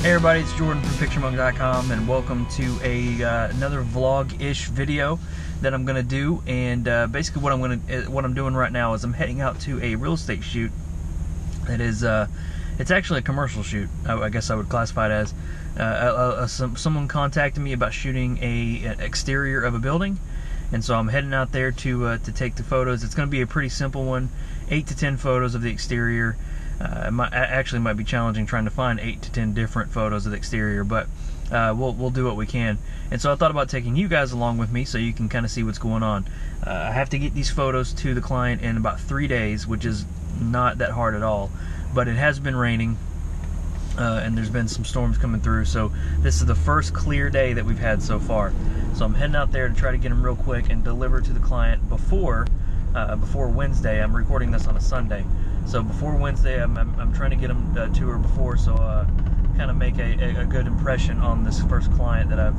Hey everybody, it's Jordan from PictureMonk.com, and welcome to another vlog-ish video that I'm gonna do. And basically, what I'm doing right now is I'm heading out to a real estate shoot. That is, it's actually a commercial shoot. I guess I would classify it as. Someone contacted me about shooting an exterior of a building, and so I'm heading out there to take the photos. It's gonna be a pretty simple one, 8 to 10 photos of the exterior. It might be challenging trying to find 8 to 10 different photos of the exterior, but we'll do what we can. And so I thought about taking you guys along with me so you can kind of see what's going on. I have to get these photos to the client in about 3 days, which is not that hard at all, but it has been raining and there's been some storms coming through, so this is the first clear day that we've had so far. So I'm heading out there to try to get them real quick and deliver to the client before Wednesday. I'm recording this on a Sunday, so before Wednesday I'm trying to get them to her before, so kind of make a good impression on this first client that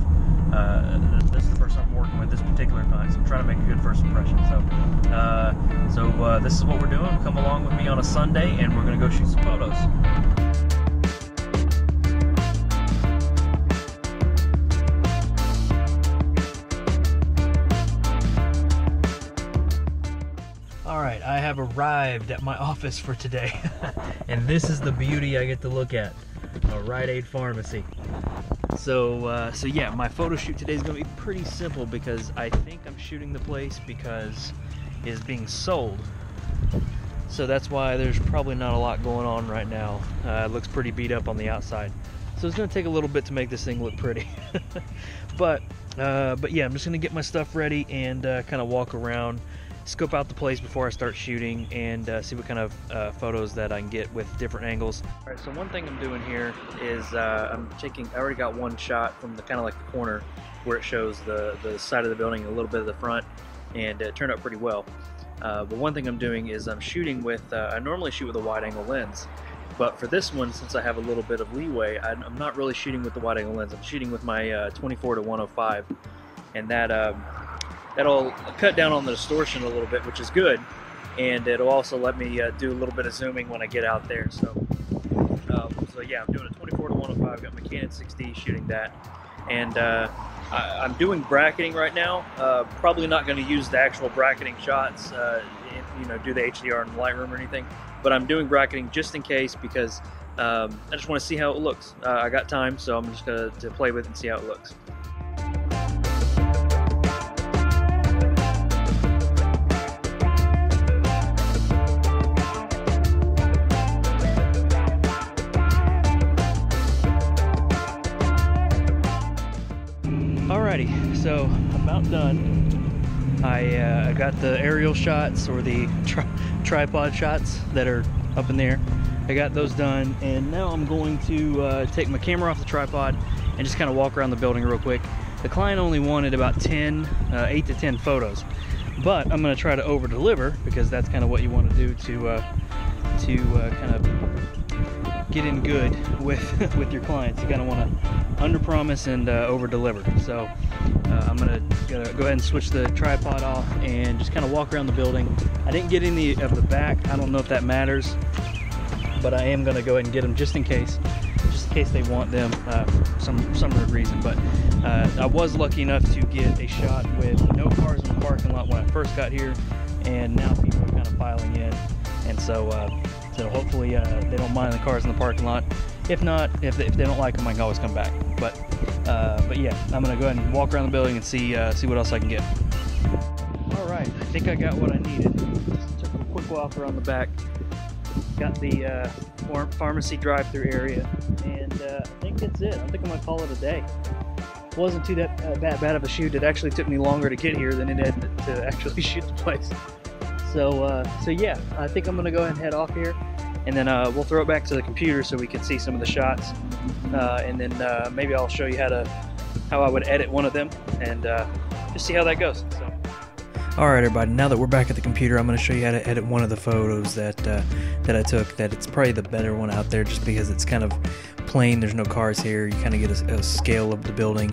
this is the first time I'm working with this particular client, so I'm trying to make a good first impression. So this is what we're doing. Come along with me on a Sunday and we're gonna go shoot some photos. Alright, I have arrived at my office for today, and this is the beauty I get to look at, a Rite Aid pharmacy. So yeah, my photo shoot today is going to be pretty simple because I think I'm shooting the place because it's being sold. So that's why there's probably not a lot going on right now. It looks pretty beat up on the outside. So it's going to take a little bit to make this thing look pretty. But yeah, I'm just going to get my stuff ready and kind of walk around, scope out the place before I start shooting, and see what kind of photos that I can get with different angles. Alright, so one thing I'm doing here is I already got one shot from the kind of like the corner where it shows the side of the building, a little bit of the front, and it turned out pretty well. But one thing I'm doing is I'm shooting with, I normally shoot with a wide angle lens, but for this one, since I have a little bit of leeway, I'm not really shooting with the wide angle lens. I'm shooting with my 24-105, and that'll cut down on the distortion a little bit, which is good, and it'll also let me do a little bit of zooming when I get out there. So yeah, I'm doing a 24-105. Got my Canon 6D shooting that, and I'm doing bracketing right now. Probably not going to use the actual bracketing shots, do the HDR in Lightroom or anything, but I'm doing bracketing just in case because I just want to see how it looks. I got time, so I'm just going to play with it and see how it looks. Alrighty, so about done. I got the aerial shots, or the tripod shots that are up in there. I got those done, and now I'm going to take my camera off the tripod and just kind of walk around the building real quick. The client only wanted about 8 to 10 photos, but I'm going to try to over deliver because that's kind of what you want to do to kind of get in good with your clients. You kind of want to under promise and over deliver. So I'm gonna go ahead and switch the tripod off and just kind of walk around the building. I didn't get any of the back. I don't know if that matters, but I am gonna go ahead and get them just in case they want them for some weird reason. But I was lucky enough to get a shot with no cars in the parking lot when I first got here, and now people are kind of piling in, and so hopefully they don't mind the cars in the parking lot. If not, if they don't like them, I can always come back. But yeah, I'm gonna go ahead and walk around the building and see what else I can get. All right, I think I got what I needed. Just took a quick walk around the back. Got the pharmacy drive-through area, and I think that's it. I think I'm gonna call it a day. It wasn't too bad of a shoot. It actually took me longer to get here than it did to actually shoot the place. So yeah, I think I'm gonna go ahead and head off here, and then we'll throw it back to the computer so we can see some of the shots, and then maybe I'll show you how I would edit one of them, and just see how that goes. So. Alright everybody, now that we're back at the computer, I'm going to show you how to edit one of the photos that I took. That it's probably the better one out there just because it's kind of plain, there's no cars here. You kind of get a scale of the building.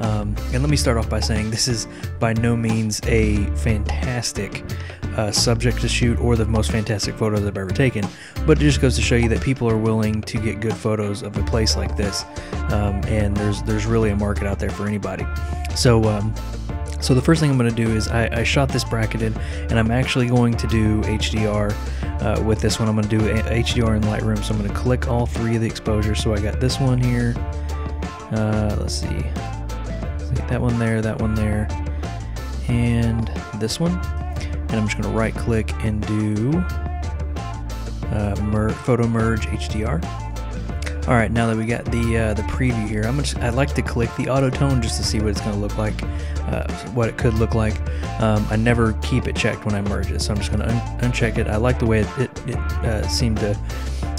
And let me start off by saying this is by no means a fantastic subject to shoot or the most fantastic photos I've ever taken, but it just goes to show you that people are willing to get good photos of a place like this, and there's really a market out there for anybody. So the first thing I'm going to do is I shot this bracketed, and I'm actually going to do HDR with this one. I'm going to do HDR in Lightroom, so I'm going to click all three of the exposures. So I got this one here, let's see, that one there, and this one. And I'm just going to right click and do photo merge HDR. All right, now that we got the preview here, I like to click the auto tone just to see what it's going to look like, what it could look like. I never keep it checked when I merge it, so I'm just going to uncheck it. I like the way it seemed to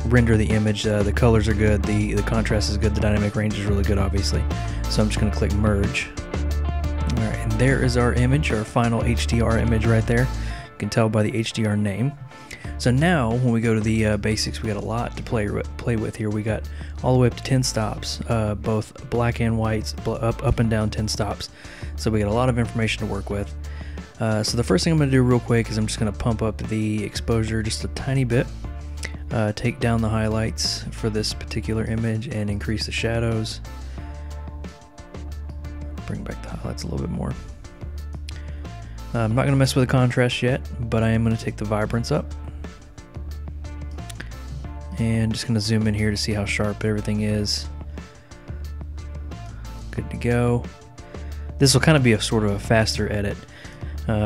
render the image. The colors are good, the contrast is good, the dynamic range is really good, obviously. So I'm just going to click merge. All right, and there is our image, our final HDR image right there. You can tell by the HDR name. So now when we go to the basics, we got a lot to play with here. We got all the way up to 10 stops, both black and whites, up and down 10 stops. So we got a lot of information to work with. So the first thing I'm going to do real quick is I'm just going to pump up the exposure just a tiny bit, take down the highlights for this particular image, and increase the shadows. Bring back the highlights a little bit more. I'm not going to mess with the contrast yet, but I am going to take the vibrance up. And just going to zoom in here to see how sharp everything is. Good to go. This will kind of be a sort of a faster edit,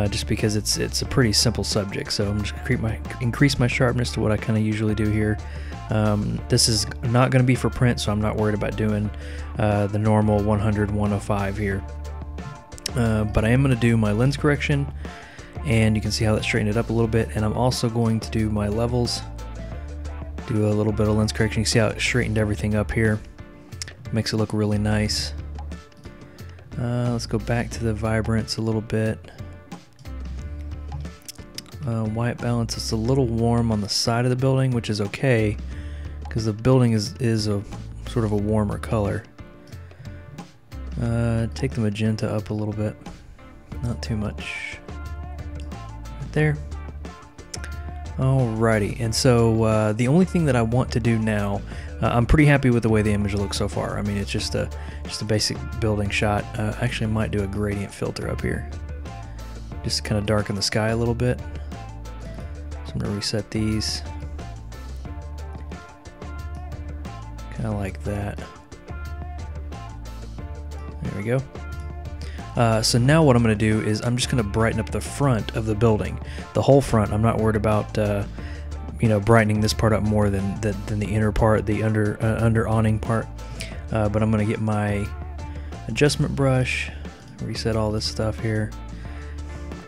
just because it's a pretty simple subject. So I'm just going to increase my sharpness to what I kind of usually do here. This is not going to be for print, so I'm not worried about doing the normal 100, 105 here. But I am going to do my lens correction, and you can see how that straightened it up a little bit. And I'm also going to do my levels, do a little bit of lens correction. You see how it straightened everything up here. Makes it look really nice. Let's go back to the vibrance a little bit. White balance is a little warm on the side of the building, which is okay because the building is a sort of a warmer color. Take the magenta up a little bit, not too much. Right there. Alrighty, and so the only thing that I want to do now, I'm pretty happy with the way the image looks so far. I mean, it's just a basic building shot. Actually, I might do a gradient filter up here, just to kind of darken the sky a little bit. So I'm gonna reset these, kind of like that. There we go. So now what I'm going to do is I'm just going to brighten up the front of the building, the whole front. I'm not worried about brightening this part up more than the inner part, the under awning part. But I'm going to get my adjustment brush, reset all this stuff here.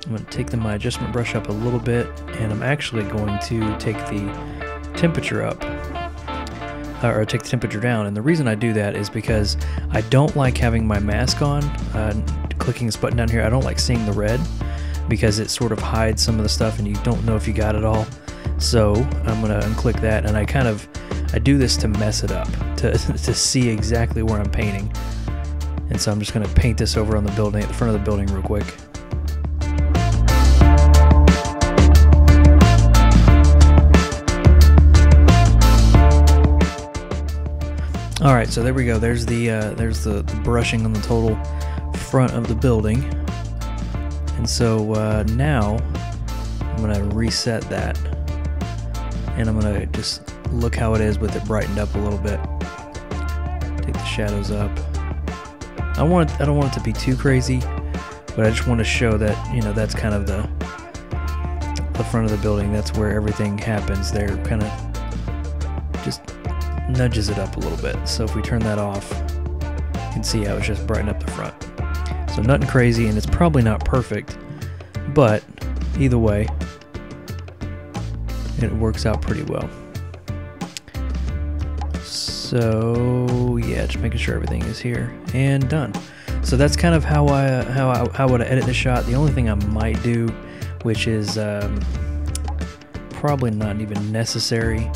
I'm going to take my adjustment brush up a little bit, and I'm actually going to take the temperature up. Or take the temperature down, and the reason I do that is because I don't like having my mask on, clicking this button down here. I don't like seeing the red because it sort of hides some of the stuff and you don't know if you got it all. So I'm gonna unclick that, and I do this to mess it up, to see exactly where I'm painting. And so I'm just gonna paint this over on the building, at the front of the building real quick. All right, so there we go. There's the brushing on the total front of the building, and so now I'm gonna reset that, and I'm gonna just look how it is with it brightened up a little bit. Take the shadows up. I don't want it to be too crazy, but I just want to show that that's kind of the front of the building. That's where everything happens. There, kind of just nudges it up a little bit. So if we turn that off, you can see how it's just brightened up the front. So nothing crazy, and it's probably not perfect, but either way, it works out pretty well. So yeah, just making sure everything is here and done. So that's kind of how I would edit the shot. The only thing I might do, which is probably not even necessary,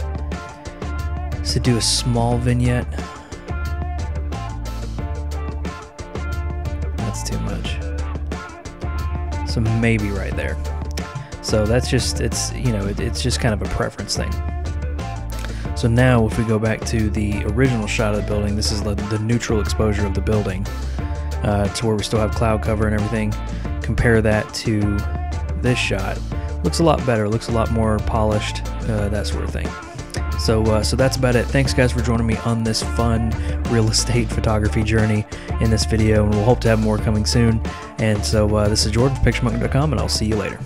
is to do a small vignette So maybe right there. So that's just, it's just kind of a preference thing. So now if we go back to the original shot of the building, this is the neutral exposure of the building to where we still have cloud cover and everything. Compare that to this shot. Looks a lot better, looks a lot more polished, that sort of thing. So that's about it. Thanks guys for joining me on this fun real estate photography journey in this video, and we'll hope to have more coming soon. And so this is Jordan from PictureMonkey.com, and I'll see you later.